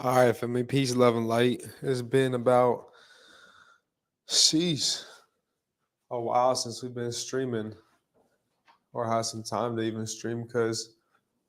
All right, family. Peace, love, and light. It's been about, sheesh, a while since we've been streaming or had some time to even stream because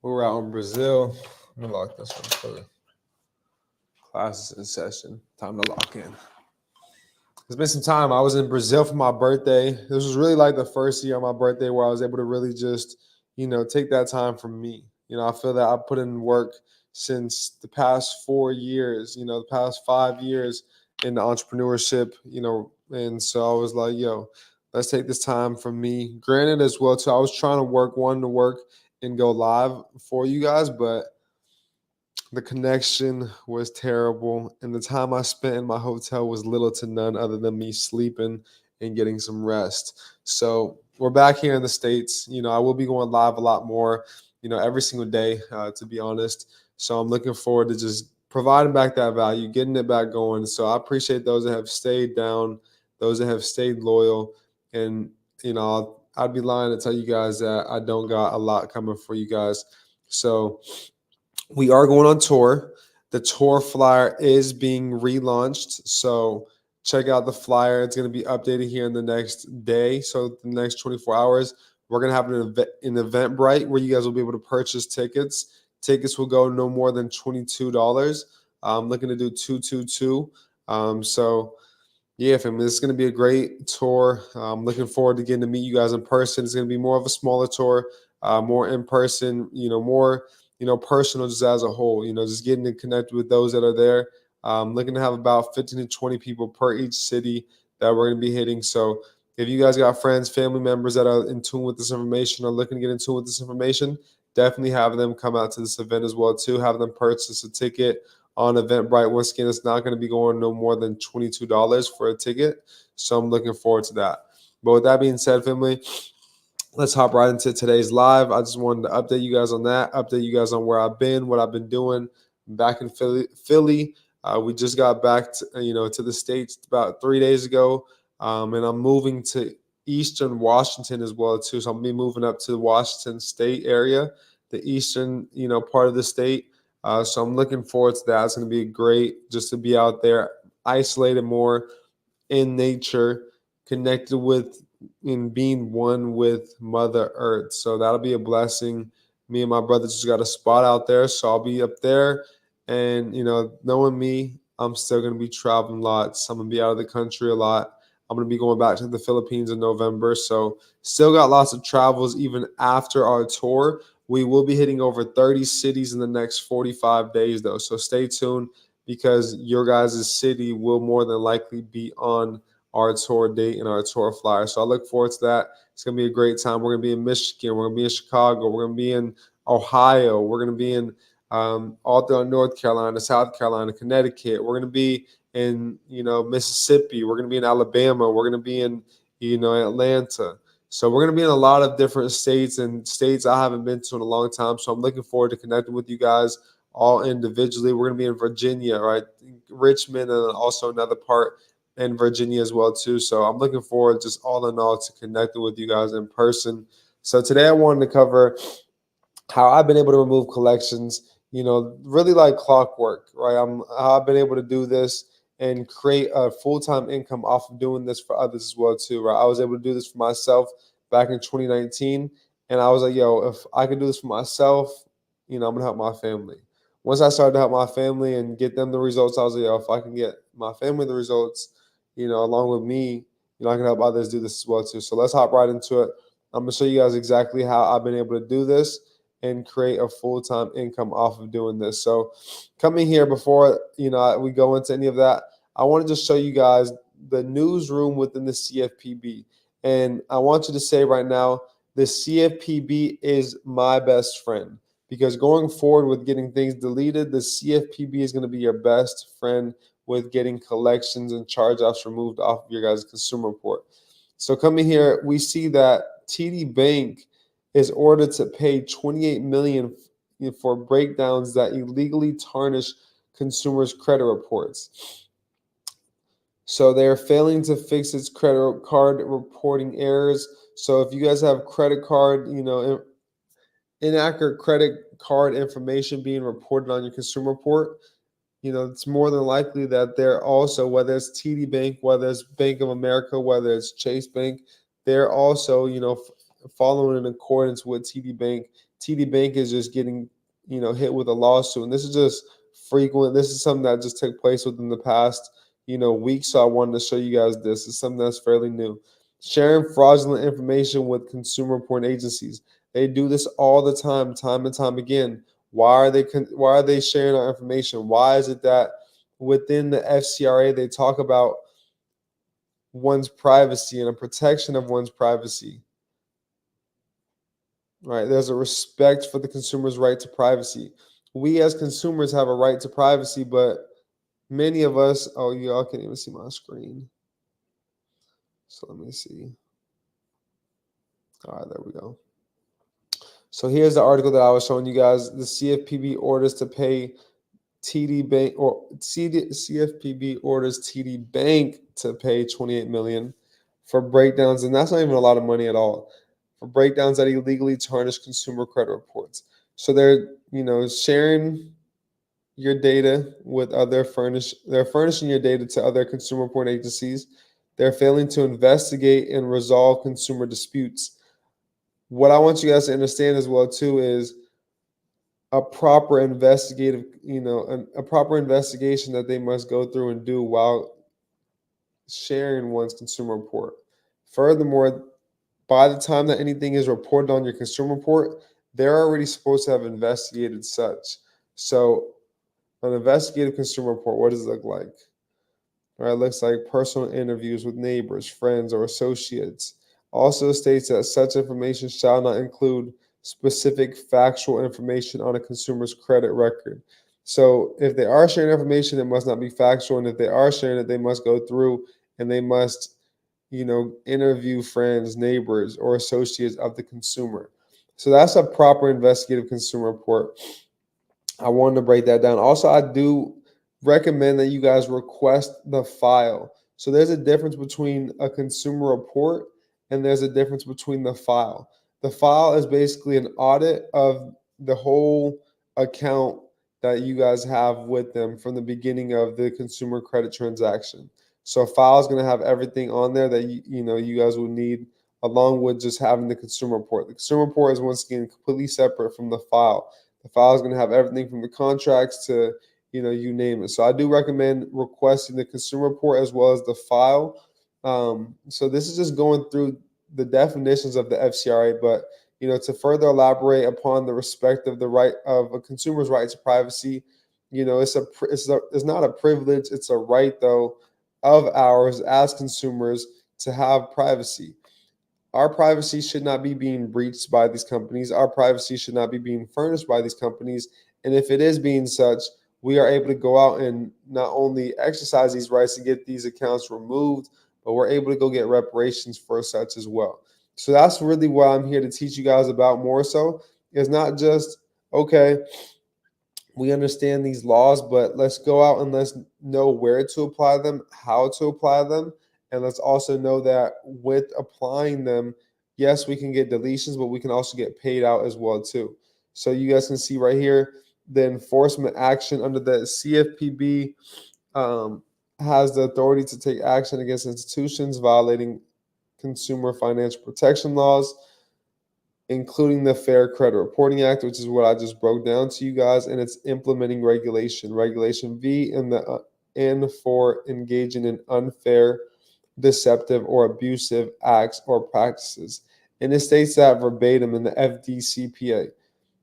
we were out in Brazil. Let me lock this one for the classes in session. Time to lock in. It's been some time. I was in Brazil for my birthday. This was really like the first year of my birthday where I was able to really just, take that time for me. I feel that I put in work since the past 4 years, the past 5 years in entrepreneurship, and so I was like, yo, let's take this time for me. Granted, as well, too, I was trying to wanting to work and go live for you guys, but the connection was terrible, and the time I spent in my hotel was little to none other than me sleeping and getting some rest. So we're back here in the States. I will be going live a lot more, every single day, to be honest. So I'm looking forward to just providing back that value, getting it back going. So I appreciate those that have stayed down, those that have stayed loyal. And, I'd be lying to tell you guys that I don't got a lot coming for you guys. So, we are going on tour. The tour flyer is being relaunched. So check out the flyer. It's going to be updated here in the next day. So the next 24 hours, we're going to have an Eventbrite where you guys will be able to purchase tickets. Tickets will go no more than $22. I'm looking to do 222. So yeah, family, this is going to be a great tour. I'm looking forward to getting to meet you guys in person. It's going to be more of a smaller tour, more in person, more, personal just as a whole, just getting to connect with those that are there. Looking to have about 15 to 20 people per each city that we're going to be hitting. So if you guys got friends, family members that are in tune with this information or looking to get in tune with this information, definitely have them come out to this event as well, too. Have them purchase a ticket on Eventbrite. Once again, it's not going to be going no more than $22 for a ticket. So I'm looking forward to that. But with that being said, family, let's hop right into today's live. I just wanted to update you guys on that, update you guys on where I've been, what I've been doing back in Philly. We just got back to the States about 3 days ago. And I'm moving to Eastern Washington as well, too. So I'm going to be moving up to the Washington State area, the eastern, part of the state. So I'm looking forward to that. It's going to be great just to be out there, isolated more in nature, connected with and being one with Mother Earth. So that'll be a blessing. Me and my brother just got a spot out there, so I'll be up there. And knowing me, I'm still going to be traveling lots. I'm going to be out of the country a lot. I'm going to be going back to the Philippines in November. So still got lots of travels even after our tour. We will be hitting over 30 cities in the next 45 days, though. So stay tuned because your guys' city will more than likely be on our tour date and our tour flyer. So I look forward to that. It's going to be a great time. We're going to be in Michigan. We're going to be in Chicago. We're going to be in Ohio. We're going to be in all throughout North Carolina, South Carolina, Connecticut. We're going to be in, Mississippi. We're going to be in Alabama. We're going to be in, Atlanta. So we're going to be in a lot of different states and states I haven't been to in a long time. So I'm looking forward to connecting with you guys all individually. We're going to be in Virginia, right? Richmond, and also another part in Virginia as well, too. So I'm looking forward just all in all to connecting with you guys in person. So today I wanted to cover how I've been able to remove collections, really like clockwork, right? How I've been able to do this and create a full-time income off of doing this for others as well too, right? I was able to do this for myself back in 2019, and I was like, yo, if I can do this for myself, I'm gonna help my family. Once I started to help my family and get them the results, I was like, yo, if I can get my family the results, along with me, I can help others do this as well too. So let's hop right into it. I'm gonna show you guys exactly how I've been able to do this and create a full-time income off of doing this. So coming here before we go into any of that, I want to just show you guys the newsroom within the CFPB. And I want you to say right now, the CFPB is my best friend, because going forward with getting things deleted, the CFPB is going to be your best friend with getting collections and charge-offs removed off of your guys' consumer report. So coming here, we see that TD Bank is ordered to pay $28 million for breakdowns that illegally tarnish consumers' credit reports. So they're failing to fix its credit card reporting errors. So if you guys have credit card, inaccurate credit card information being reported on your consumer report, it's more than likely that they're also, whether it's TD Bank, whether it's Bank of America, whether it's Chase Bank, they're also, following in accordance with TD Bank. TD Bank is just getting, hit with a lawsuit. And this is just frequent. This is something that just took place within the past, week. So I wanted to show you guys this. It's something that's fairly new. Sharing fraudulent information with consumer reporting agencies. They do this all the time and time again. Why are they sharing our information? Why is it that within the FCRA they talk about one's privacy and a protection of one's privacy? Right? There's a respect for the consumer's right to privacy. We as consumers have a right to privacy, but many of us, oh, y'all can't even see my screen. So let me see. All right, there we go. So here's the article that I was showing you guys. The CFPB orders to pay TD Bank, or CFPB orders TD Bank to pay $28 million for breakdowns, and that's not even a lot of money at all, for breakdowns that illegally tarnish consumer credit reports. So they're sharing your data with they're furnishing your data to other consumer reporting agencies. They're failing to investigate and resolve consumer disputes. What I want you guys to understand as well too is a proper investigative, a proper investigation that they must go through and do while sharing one's consumer report. Furthermore, by the time that anything is reported on your consumer report, they're already supposed to have investigated such. So, an investigative consumer report, what does it look like? Right, it looks like personal interviews with neighbors, friends, or associates. Also states that such information shall not include specific factual information on a consumer's credit record. So if they are sharing information, it must not be factual. And if they are sharing it, they must go through and they must, interview friends, neighbors, or associates of the consumer. So that's a proper investigative consumer report. I wanted to break that down. Also, I do recommend that you guys request the file. So there's a difference between a consumer report and there's a difference between the file. The file is basically an audit of the whole account that you guys have with them from the beginning of the consumer credit transaction. So a file is going to have everything on there that you guys will need, along with just having the consumer report. The consumer report is once again completely separate from the file. The file is going to have everything from the contracts to, you name it. So I do recommend requesting the consumer report as well as the file. So this is just going through the definitions of the FCRA, but to further elaborate upon the respect of the right of a consumer's right to privacy, it's not a privilege, it's a right though of ours as consumers to have privacy. Our privacy should not be being breached by these companies. Our privacy should not be being furnished by these companies. And if it is being such, we are able to go out and not only exercise these rights to get these accounts removed, but we're able to go get reparations for such as well. So that's really what I'm here to teach you guys about more so. It's not just, okay, we understand these laws, but let's go out and let's know where to apply them, how to apply them, and let's also know that with applying them, yes, we can get deletions, but we can also get paid out as well too. So you guys can see right here, the enforcement action under the CFPB has the authority to take action against institutions violating consumer financial protection laws, including the Fair Credit Reporting Act, which is what I just broke down to you guys, and it's implementing Regulation V, and for engaging in unfair, deceptive, or abusive acts or practices. And it states that verbatim in the FDCPA.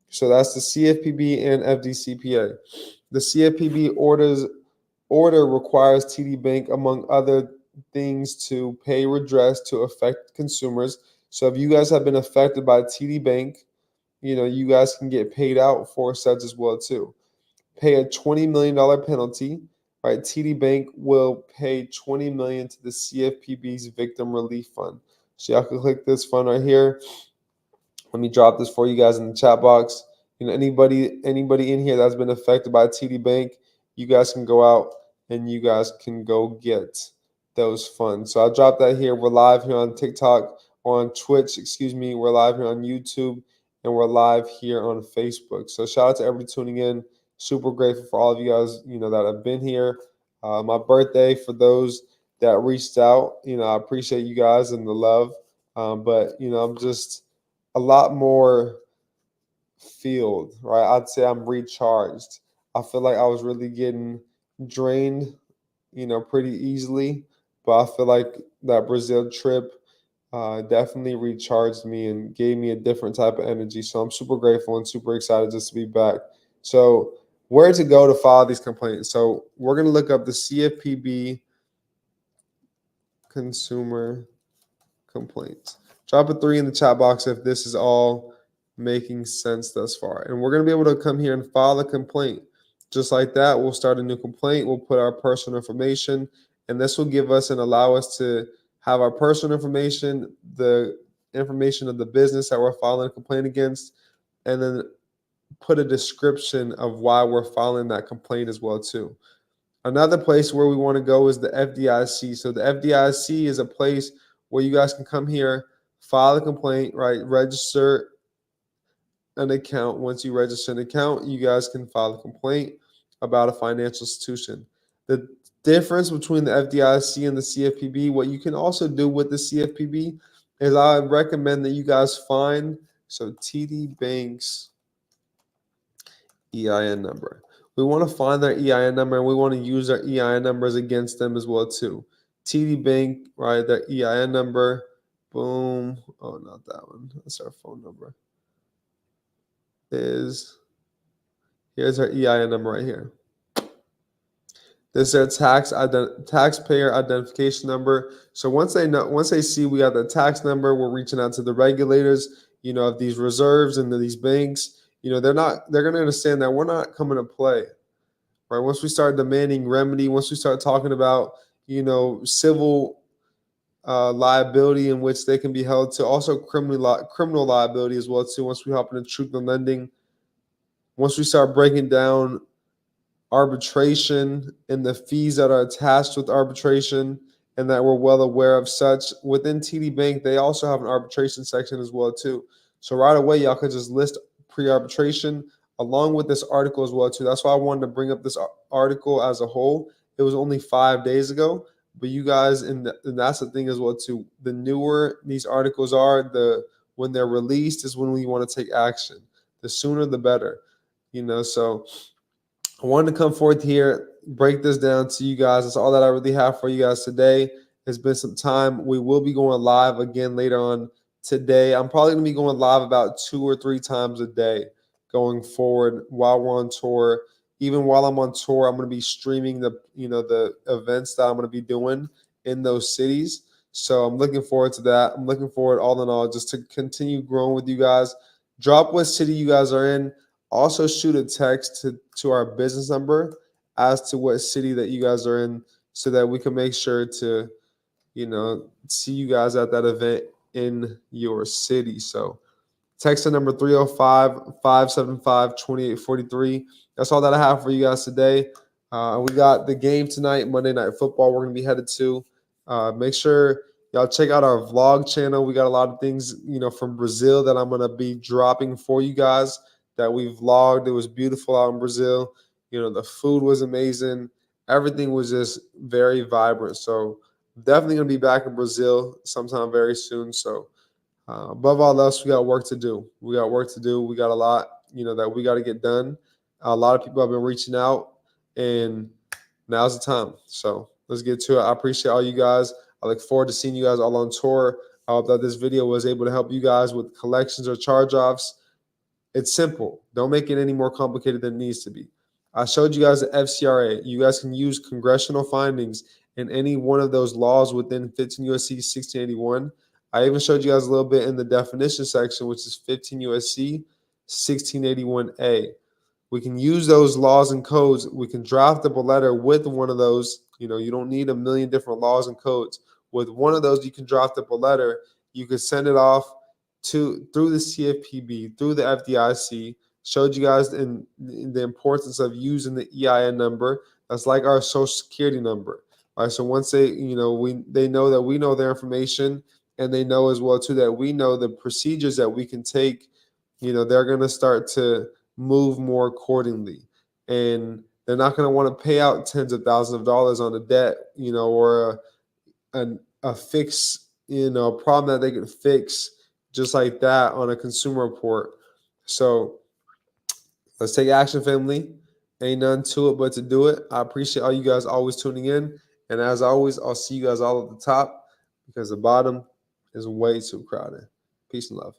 So that's the CFPB and FDCPA. The CFPB order requires TD Bank, among other things, to pay redress to affected consumers. So if you guys have been affected by TD Bank, you guys can get paid out for such as well too. Pay a $20 million penalty. Right, TD Bank will pay $20 million to the CFPB's Victim Relief Fund. So y'all can click this fund right here. Let me drop this for you guys in the chat box. Anybody in here that's been affected by TD Bank, you guys can go out and you guys can go get those funds. So I'll drop that here. We're live here on TikTok, or on Twitch, excuse me. We're live here on YouTube, and we're live here on Facebook. So shout out to everybody tuning in. Super grateful for all of you guys, that have been here. My birthday, for those that reached out, I appreciate you guys and the love. But I'm just a lot more field, right? I'd say I'm recharged. I feel like I was really getting drained, pretty easily. But I feel like that Brazil trip definitely recharged me and gave me a different type of energy. So I'm super grateful and super excited just to be back. So where to go to file these complaints? So we're going to look up the CFPB consumer complaints. Drop a 3 in the chat box if this is all making sense thus far. And we're going to be able to come here and file a complaint. Just like that, we'll start a new complaint. We'll put our personal information, and this will give us and allow us to have our personal information, the information of the business that we're filing a complaint against, and then put a description of why we're filing that complaint as well too. Another place where we want to go is the FDIC. So the FDIC is a place where you guys can come here, file a complaint, right? Register an account. Once you register an account, you guys can file a complaint about a financial institution. The difference between the FDIC and the CFPB, what you can also do with the CFPB is I recommend that you guys find, so TD Bank's EIN number. We want to find their EIN number, and we want to use their EIN numbers against them as well too. TD Bank, right? Their EIN number. Boom. Oh, not that one. That's our phone number. Here's our EIN number right here. This is their taxpayer identification number. So once they see we got the tax number, we're reaching out to the regulators, of these reserves and these banks. They're going to understand that we're not coming to play. Right. Once we start demanding remedy, once we start talking about, civil liability in which they can be held to, also criminal liability as well too. Once we hop into truth in lending, once we start breaking down arbitration and the fees that are attached with arbitration, and that we're well aware of such, within TD Bank, they also have an arbitration section as well too. So right away, y'all could just list pre-arbitration along with this article as well too. That's why I wanted to bring up this article as a whole. It was only 5 days ago, but you guys, and that's the thing as well too. The newer these articles are, when they're released is when we want to take action. The sooner the better, So I wanted to come forth here, break this down to you guys. That's all that I really have for you guys today. It's been some time. We will be going live again later on today. I'm probably going to be going live about 2 or 3 times a day going forward while we're on tour. Even while I'm on tour, I'm going to be streaming the events that I'm going to be doing in those cities. So I'm looking forward to that. I'm looking forward, all in all, just to continue growing with you guys. Drop what city you guys are in. Also shoot a text to our business number as to what city that you guys are in, so that we can make sure to, see you guys at that event in your city. So text the number 305-575-2843. That's all that I have for you guys today. We got the game tonight, Monday Night Football, we're going to be headed to. Make sure y'all check out our vlog channel. We got a lot of things, from Brazil that I'm going to be dropping for you guys that we vlogged. It was beautiful out in Brazil. The food was amazing. Everything was just very vibrant. So definitely going to be back in Brazil sometime very soon. So above all else, we got work to do. We got a lot, that we got to get done. A lot of people have been reaching out, and now's the time. So let's get to it. I appreciate all you guys. I look forward to seeing you guys all on tour. I hope that this video was able to help you guys with collections or charge-offs. It's simple. Don't make it any more complicated than it needs to be. I showed you guys the FCRA. You guys can use congressional findings in any one of those laws within 15 USC 1681. I even showed you guys a little bit in the definition section, which is 15 USC 1681A. We can use those laws and codes. We can draft up a letter with one of those. You don't need a million different laws and codes. With one of those, you can draft up a letter. You can send it off through the CFPB, through the FDIC. Showed you guys in the importance of using the EIN number. That's like our social security number. All right. So once they know that we know their information, and they know as well too that we know the procedures that we can take, they're going to start to move more accordingly. and they're not going to want to pay out tens of thousands of dollars on a debt, or a fix, problem that they can fix just like that on a consumer report. So let's take action, family. Ain't none to it but to do it. I appreciate all you guys always tuning in. And as always, I'll see you guys all at the top because the bottom is way too crowded. Peace and love.